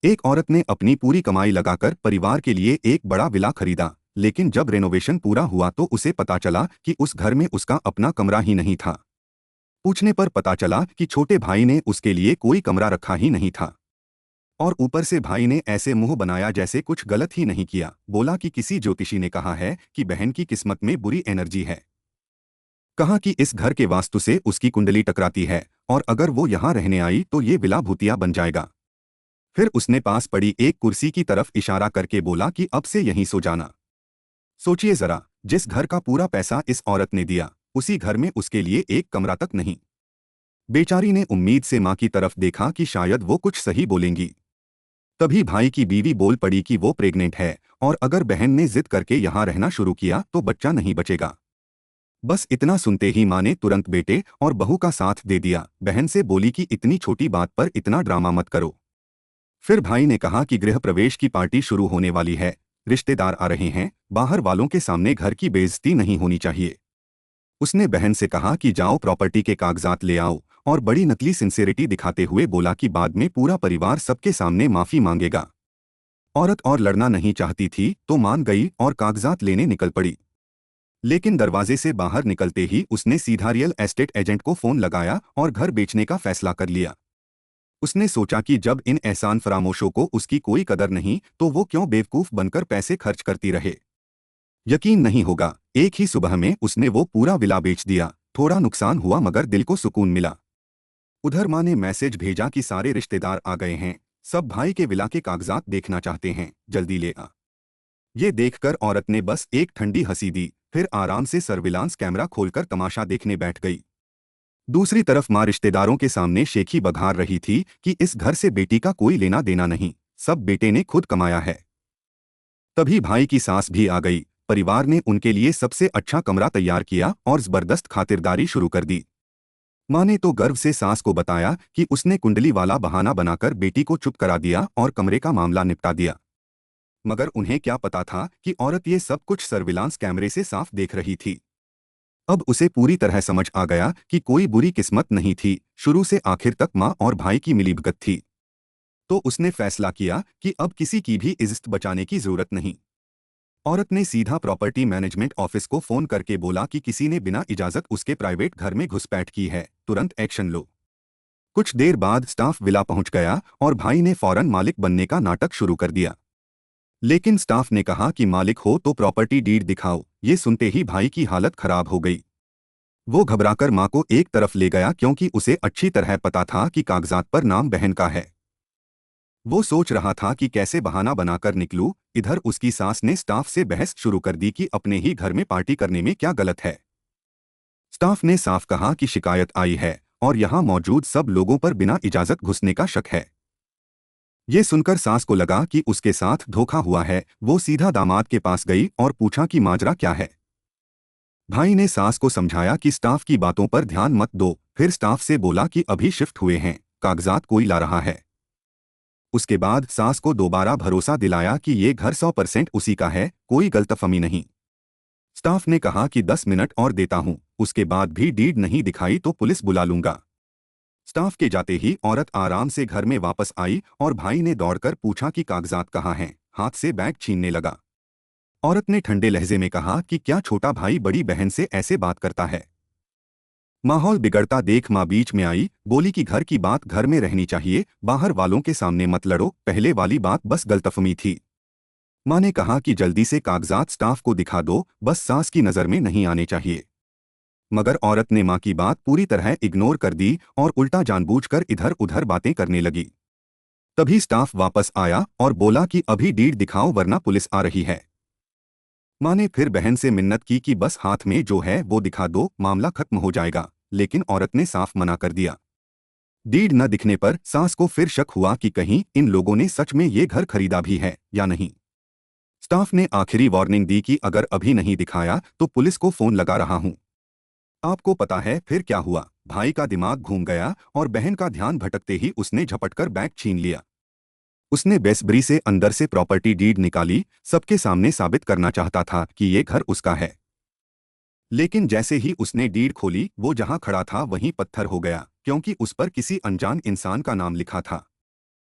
एक औरत ने अपनी पूरी कमाई लगाकर परिवार के लिए एक बड़ा विला खरीदा, लेकिन जब रेनोवेशन पूरा हुआ तो उसे पता चला कि उस घर में उसका अपना कमरा ही नहीं था। पूछने पर पता चला कि छोटे भाई ने उसके लिए कोई कमरा रखा ही नहीं था। और ऊपर से भाई ने ऐसे मुंह बनाया जैसे कुछ गलत ही नहीं किया। बोला कि किसी ज्योतिषी ने कहा है कि बहन की किस्मत में बुरी एनर्जी है। कहा कि इस घर के वास्तु से उसकी कुंडली टकराती है और अगर वो यहाँ रहने आई तो ये विला भूतिया बन जाएगा। फिर उसने पास पड़ी एक कुर्सी की तरफ इशारा करके बोला कि अब से यहीं सो जाना। सोचिए जरा, जिस घर का पूरा पैसा इस औरत ने दिया, उसी घर में उसके लिए एक कमरा तक नहीं। बेचारी ने उम्मीद से मां की तरफ देखा कि शायद वो कुछ सही बोलेंगी। तभी भाई की बीवी बोल पड़ी कि वो प्रेग्नेंट है और अगर बहन ने जिद करके यहाँ रहना शुरू किया तो बच्चा नहीं बचेगा। बस इतना सुनते ही मां ने तुरंत बेटे और बहू का साथ दे दिया। बहन से बोली कि इतनी छोटी बात पर इतना ड्रामा मत करो। फिर भाई ने कहा कि गृह प्रवेश की पार्टी शुरू होने वाली है, रिश्तेदार आ रहे हैं, बाहर वालों के सामने घर की बेइज्जती नहीं होनी चाहिए। उसने बहन से कहा कि जाओ प्रॉपर्टी के कागजात ले आओ और बड़ी नकली सिंसेरिटी दिखाते हुए बोला कि बाद में पूरा परिवार सबके सामने माफी मांगेगा। औरत और लड़ना नहीं चाहती थी तो मान गई और कागजात लेने निकल पड़ी। लेकिन दरवाजे से बाहर निकलते ही उसने सीधा रियल एस्टेट एजेंट को फोन लगाया और घर बेचने का फैसला कर लिया। उसने सोचा कि जब इन एहसान फरामोशों को उसकी कोई कदर नहीं तो वो क्यों बेवकूफ बनकर पैसे खर्च करती रहे। यकीन नहीं होगा, एक ही सुबह में उसने वो पूरा विला बेच दिया। थोड़ा नुकसान हुआ मगर दिल को सुकून मिला। उधर माँ ने मैसेज भेजा कि सारे रिश्तेदार आ गए हैं, सब भाई के विला के कागजात देखना चाहते हैं, जल्दी ले आ। ये देखकर औरत ने बस एक ठंडी हंसी दी, फिर आराम से सर्विलांस कैमरा खोलकर तमाशा देखने बैठ गई। दूसरी तरफ माँ रिश्तेदारों के सामने शेखी बघार रही थी कि इस घर से बेटी का कोई लेना देना नहीं, सब बेटे ने खुद कमाया है। तभी भाई की सास भी आ गई। परिवार ने उनके लिए सबसे अच्छा कमरा तैयार किया और जबरदस्त खातिरदारी शुरू कर दी। माँ ने तो गर्व से सास को बताया कि उसने कुंडली वाला बहाना बनाकर बेटी को चुप करा दिया और कमरे का मामला निपटा दिया। मगर उन्हें क्या पता था कि औरत ये सब कुछ सर्विलांस कैमरे से साफ देख रही थी। अब उसे पूरी तरह समझ आ गया कि कोई बुरी किस्मत नहीं थी, शुरू से आखिर तक माँ और भाई की मिलीभगत थी। तो उसने फैसला किया कि अब किसी की भी इज्जत बचाने की जरूरत नहीं। औरत ने सीधा प्रॉपर्टी मैनेजमेंट ऑफिस को फोन करके बोला कि किसी ने बिना इजाजत उसके प्राइवेट घर में घुसपैठ की है, तुरंत एक्शन लो। कुछ देर बाद स्टाफ विला पहुंच गया और भाई ने फौरन मालिक बनने का नाटक शुरू कर दिया। लेकिन स्टाफ ने कहा कि मालिक हो तो प्रॉपर्टी डीड दिखाओ। ये सुनते ही भाई की हालत खराब हो गई। वो घबराकर मां को एक तरफ ले गया क्योंकि उसे अच्छी तरह पता था कि कागजात पर नाम बहन का है। वो सोच रहा था कि कैसे बहाना बनाकर निकलूं। इधर उसकी सास ने स्टाफ से बहस शुरू कर दी कि अपने ही घर में पार्टी करने में क्या गलत है। स्टाफ ने साफ कहा कि शिकायत आई है और यहाँ मौजूद सब लोगों पर बिना इजाजत घुसने का शक है। ये सुनकर सास को लगा कि उसके साथ धोखा हुआ है। वो सीधा दामाद के पास गई और पूछा कि माजरा क्या है। भाई ने सास को समझाया कि स्टाफ की बातों पर ध्यान मत दो। फिर स्टाफ से बोला कि अभी शिफ्ट हुए हैं, कागजात कोई ला रहा है। उसके बाद सास को दोबारा भरोसा दिलाया कि ये घर 100% उसी का है, कोई गलतफहमी नहीं। स्टाफ ने कहा कि 10 मिनट और देता हूं, उसके बाद भी डीड नहीं दिखाई तो पुलिस बुला लूंगा। स्टाफ के जाते ही औरत आराम से घर में वापस आई और भाई ने दौड़कर पूछा कि कागजात कहाँ हैं। हाथ से बैग छीनने लगा। औरत ने ठंडे लहजे में कहा कि क्या छोटा भाई बड़ी बहन से ऐसे बात करता है। माहौल बिगड़ता देख माँ बीच में आई, बोली कि घर की बात घर में रहनी चाहिए, बाहर वालों के सामने मत लड़ो। पहले वाली बात बस गलतफहमी थी। माँ ने कहा कि जल्दी से कागजात स्टाफ को दिखा दो, बस सास की नज़र में नहीं आने चाहिए। मगर औरत ने माँ की बात पूरी तरह इग्नोर कर दी और उल्टा जानबूझकर इधर उधर बातें करने लगी। तभी स्टाफ वापस आया और बोला कि अभी डीड दिखाओ वरना पुलिस आ रही है। माँ ने फिर बहन से मिन्नत की कि बस हाथ में जो है वो दिखा दो, मामला खत्म हो जाएगा। लेकिन औरत ने साफ मना कर दिया। डीड न दिखने पर सास को फिर शक हुआ कि कहीं इन लोगों ने सच में ये घर खरीदा भी है या नहीं। स्टाफ ने आखिरी वार्निंग दी कि अगर अभी नहीं दिखाया तो पुलिस को फोन लगा रहा हूं। आपको पता है फिर क्या हुआ? भाई का दिमाग घूम गया और बहन का ध्यान भटकते ही उसने झपटकर बैग छीन लिया। उसने बेसब्री से अंदर से प्रॉपर्टी डीड निकाली, सबके सामने साबित करना चाहता था कि ये घर उसका है। लेकिन जैसे ही उसने डीड खोली, वो जहां खड़ा था वहीं पत्थर हो गया, क्योंकि उस पर किसी अनजान इंसान का नाम लिखा था।